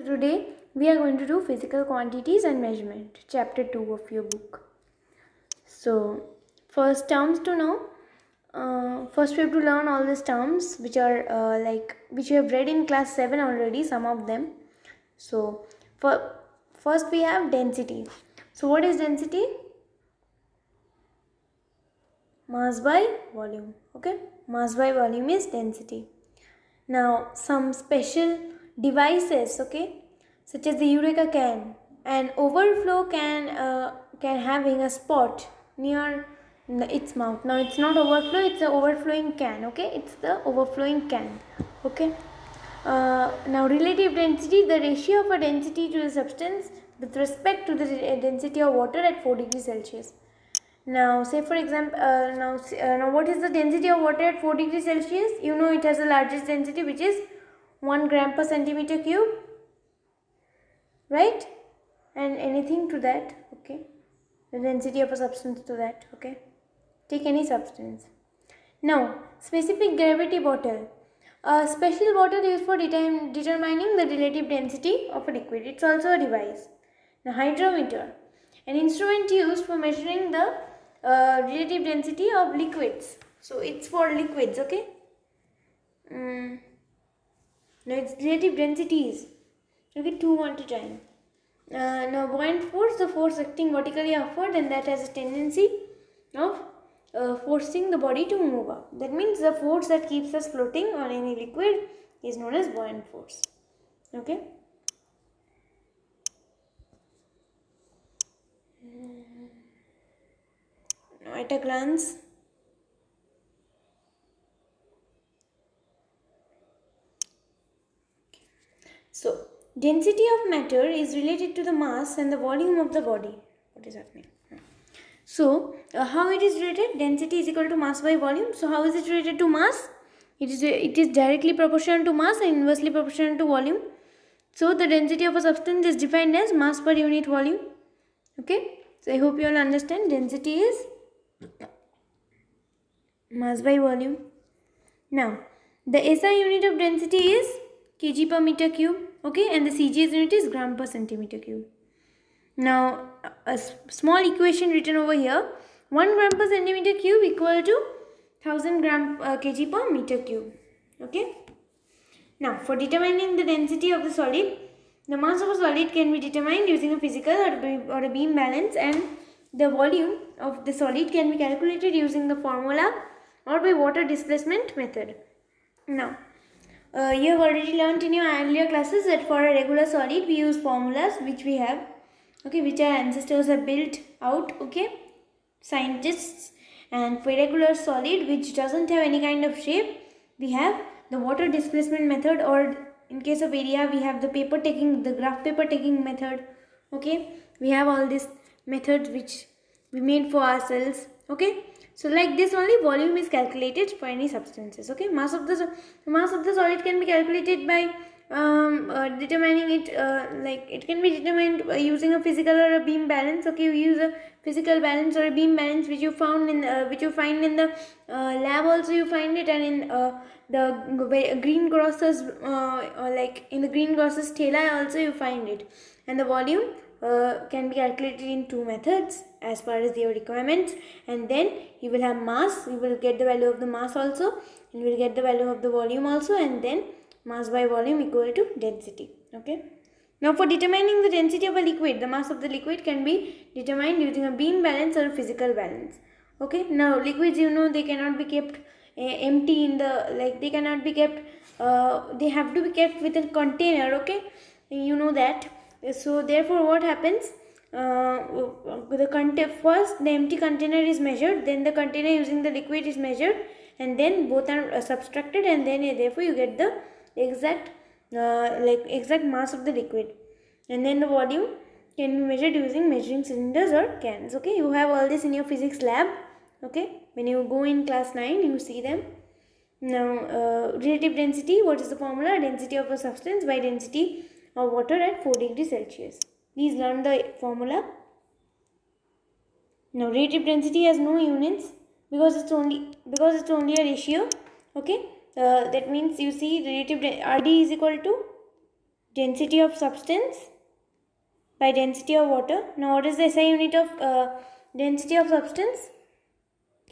today we are going to do physical quantities and measurement, chapter 2 of your book. So first terms to know. First we have to learn all these terms which are which you have read in class 7 already, some of them. So first we have density. So what is density? Mass by volume. Okay, mass by volume is density. Now some special devices, okay, such as the Eureka can and overflow can having a spot near its mouth. Now it's not overflow, it's a overflowing can. Okay, it's the overflowing can. Okay. Now relative density, the ratio of a density to the substance with respect to the density of water at 4 degrees Celsius. Now say for example, now what is the density of water at 4 degrees Celsius? You know it has the largest density, which is 1 gram per centimeter cube, right? And anything to that, okay, the density of a substance to that, okay, take any substance. Now specific gravity bottle, a special bottle used for determining the relative density of a liquid. It's also a device. Now hydrometer, an instrument used for measuring the relative density of liquids. So it's for liquids, okay. Now its relative densities, okay, 2 1 to time. Now buoyant force, the force acting vertically upward, and that has a tendency of forcing the body to move up. That means the force that keeps us floating on any liquid is known as buoyant force. Okay. Now at a glance, so density of matter is related to the mass and the volume of the body. What is happening? So how it is related? Density is equal to mass by volume. So how is it related to mass? It is directly proportional to mass and inversely proportional to volume. So the density of a substance is defined as mass per unit volume. Okay. So I hope you all understand. Density is mass by volume. Now the SI unit of density is kg per meter cube. Okay, and the CGS unit is gram per centimeter cube. Now a small equation written over here: 1 gram per centimeter cube equal to 1000 kg per meter cube. Okay. Now for determining the density of the solid, the mass of a solid can be determined using a physical or a beam balance, and the volume of the solid can be calculated using the formula or by water displacement method. Now you have already learnt in your earlier classes that for a regular solid we use formulas which we have, okay, which our ancestors have built out, okay, scientists. And for irregular solid which doesn't have any kind of shape, we have the water displacement method, or in case of area we have the graph paper taking method. Okay, we have all these methods which we made for ourselves. Okay, so like this only volume is calculated for any substances. Okay, mass of the solid can be calculated by determining it, like it can be determined using a physical or a beam balance. Okay, we use a physical balance or a beam balance which you find in the lab also you find it, and in the greengrocers like in the greengrocers tela also you find it. And the volume can be calculated in 2 methods as far as your requirements, and then you will have mass, you will get the value of the mass also, and you will get the value of the volume also, and then mass by volume equal to density. Okay. Now for determining the density of a liquid, the mass of the liquid can be determined using a beam balance or a physical balance. Okay. Now liquids, you know, they cannot be kept empty in the, like they cannot be kept, they have to be kept with a container. Okay, you know that. So therefore what happens, first the empty container is measured, then the container using the liquid is measured, and then both are subtracted, and then therefore you get the exact mass of the liquid. And then the volume can be measured using measuring cylinders or cans. Okay, you have all this in your physics lab. Okay, when you go in class 9 you see them. Now relative density, what is the formula? Density of a substance by density of water at 4 degrees Celsius. Please learn the formula. Now relative density has no units because it's only a ratio. Okay, that means you see relative RD is equal to density of substance by density of water. Now what is the SI unit of density of substance?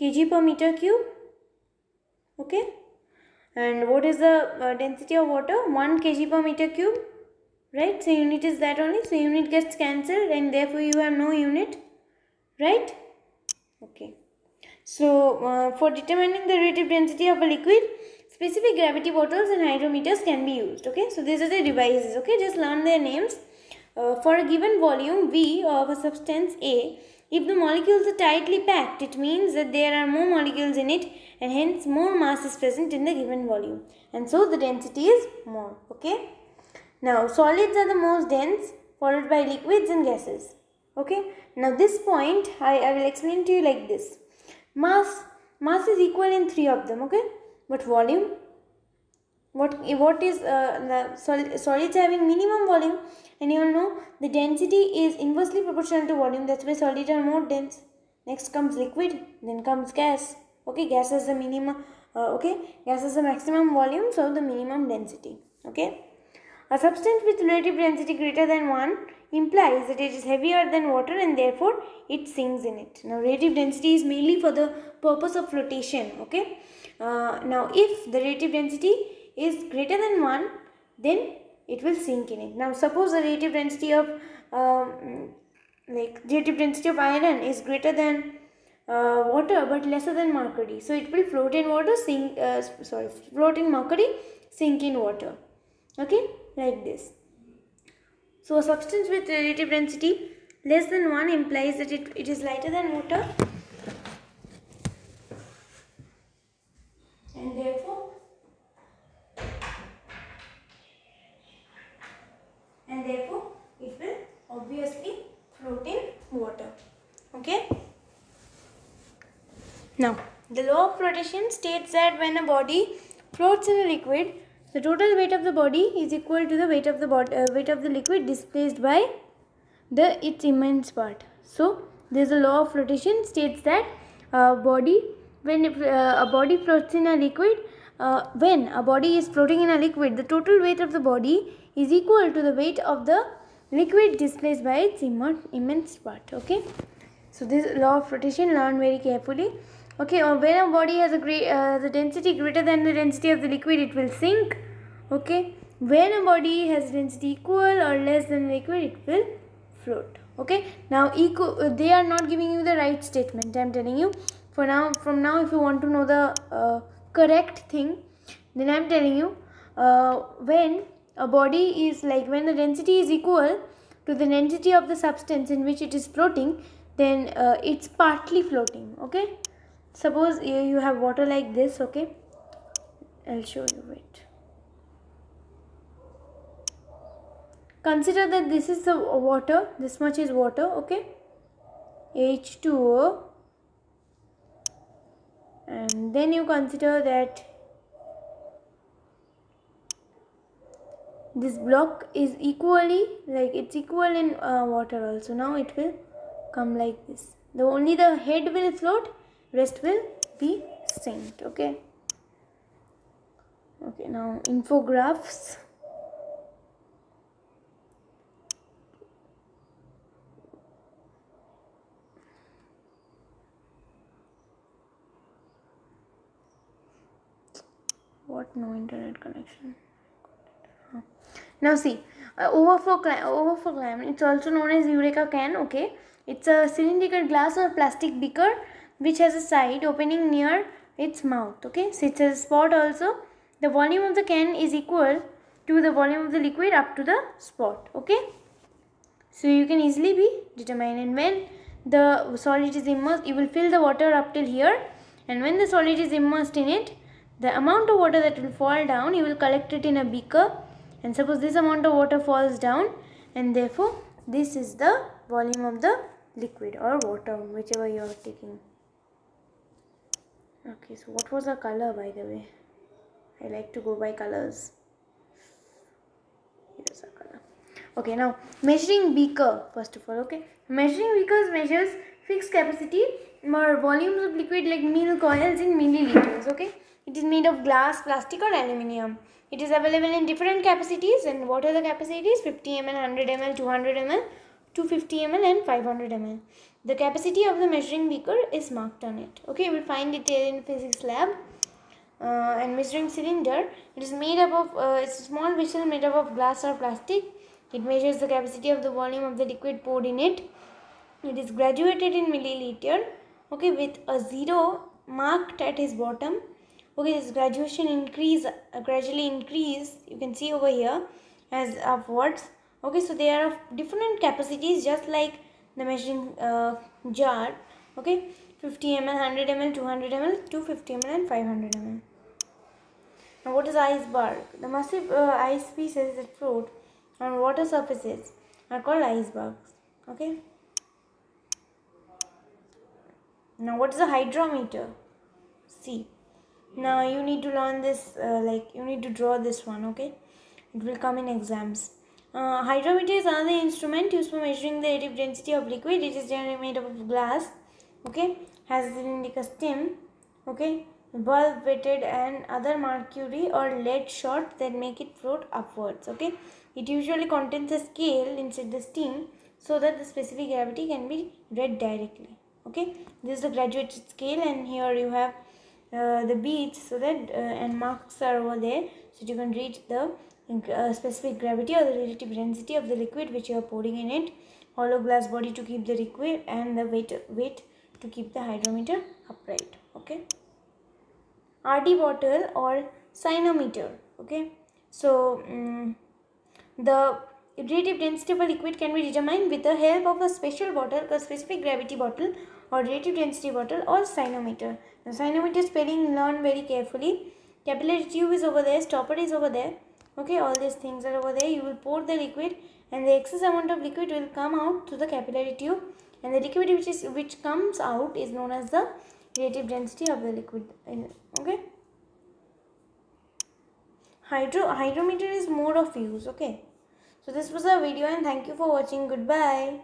Kg per meter cube. Okay. And what is the density of water? 1 kg per meter cube. Right. So unit is that only. So unit gets cancelled and therefore you have no unit. Right. Okay. So for determining the relative density of a liquid, specific gravity bottles and hydrometers can be used. Okay. So these are the devices. Okay. Just learn their names. For a given volume V of a substance A, if the molecules are tightly packed, it means that there are more molecules in it and hence more mass is present in the given volume. And so the density is more. Okay. Now solids are the most dense, followed by liquids and gases. Okay. Now this point I will explain to you like this. Mass is equal in 3 of them. Okay. But volume, what is the solids having minimum volume, and you all know the density is inversely proportional to volume. That's why solids are more dense. Next comes liquid, then comes gas. Okay, gas is the minimum. Gas is the maximum volume, so the minimum density. Okay, a substance with relative density greater than 1 implies that it is heavier than water and therefore it sinks in it. Now relative density is mainly for the purpose of flotation. Okay. Now if the relative density is greater than 1, then it will sink in it. Now suppose the relative density of relative density of iron is greater than water but lesser than mercury, so it will float in water, float in mercury, sink in water. Okay, like this. So a substance with relative density less than 1 implies that it is lighter than water and therefore it will obviously float in water. Okay. Now the law of flotation states that when a body floats in a liquid, the total weight of the body is equal to the weight of the liquid displaced by its immense part. So there is a law of flotation states that when a body floats in a liquid, when a body is floating in a liquid, the total weight of the body is equal to the weight of the liquid displaced by its immense part. Okay, so this law of flotation, learn very carefully. Okay, or when a body has the density greater than the density of the liquid, it will sink. Okay, when a body has density equal or less than the liquid, it will float. Okay, now they are not giving you the right statement. I am telling you. From now, if you want to know the correct thing, then I am telling you when a body is when the density is equal to the density of the substance in which it is floating, then it's partly floating. Okay, suppose you have water like this. Okay, I'll show you. Wait. Consider that this is the water. This much is water. Okay, H2O, and then you consider that this block is equally it's equal in water also. Now it will come like this. Only the head will float, rest will be sink. Okay. Okay. Now infographs. What? No internet connection. Now see, overflow clamp. It's also known as Eureka can. Okay, it's a cylindrical glass or plastic beaker which has a side opening near its mouth. Okay, so it has a spot also. The volume of the can is equal to the volume of the liquid up to the spot. Okay, so you can easily be determined. And when the solid is immersed, you will fill the water up till here, and when the solid is immersed in it, the amount of water that will fall down, you will collect it in a beaker, and suppose this amount of water falls down, and therefore this is the volume of the liquid or water, whichever you are taking. Okay, so what was the color, by the way? I like to go by colors. Here's a color. Okay, now measuring beaker first of all. Okay, measuring beakers measures fixed capacity or volumes of liquid like milk oils in milliliters. Okay, it is made of glass, plastic or aluminium. It is available in different capacities. And what are the capacities? 50 ml, 100 ml, 200 ml, 250 ml and 500 ml. The capacity of the measuring beaker is marked on it. Okay, you will find it in physics lab. And measuring cylinder, it is made up of it's a small vessel made up of glass or plastic. It measures the capacity of the volume of the liquid poured in it. It is graduated in milliliter, okay, with a 0 marked at its bottom. Okay, this gradually increase, you can see over here as upwards. Okay, so they are of different capacities, just like the measuring jar. Okay, 50 ml, 100 ml, 200 ml, 250 ml and 500 ml. Now what is iceberg? The massive ice pieces that float on water surfaces are called icebergs. Okay. Now what is a hydrometer? See, now you need to learn this, you need to draw this one. Okay, it will come in exams. Hydrometer is another instrument used for measuring the relative density of liquid. It is generally made up of glass. Okay, has a cylindrical stem. Okay, bulb weighted and other mercury or lead shot that make it float upwards. Okay, it usually contains a scale inside the stem so that the specific gravity can be read directly. Okay, this is the graduated scale, and here you have the beads, so that and marks are over there, so you can read the specific gravity or the relative density of the liquid which you are pouring in it. Hollow glass body to keep the liquid, and the weight to keep the hydrometer upright. Okay, RD bottle or cyanometer. Okay, so the relative density of a liquid can be determined with the help of a special bottle called specific gravity bottle or relative density bottle or cyanometer. The cyanometer spelling learn very carefully. Capillary tube is over there, stopper is over there. Okay, all these things are over there. You will pour the liquid, and the excess amount of liquid will come out through the capillary tube, and the liquid which comes out is known as the relative density of the liquid. Okay, hydrometer is mode of use. Okay, so this was our video, and thank you for watching. Goodbye.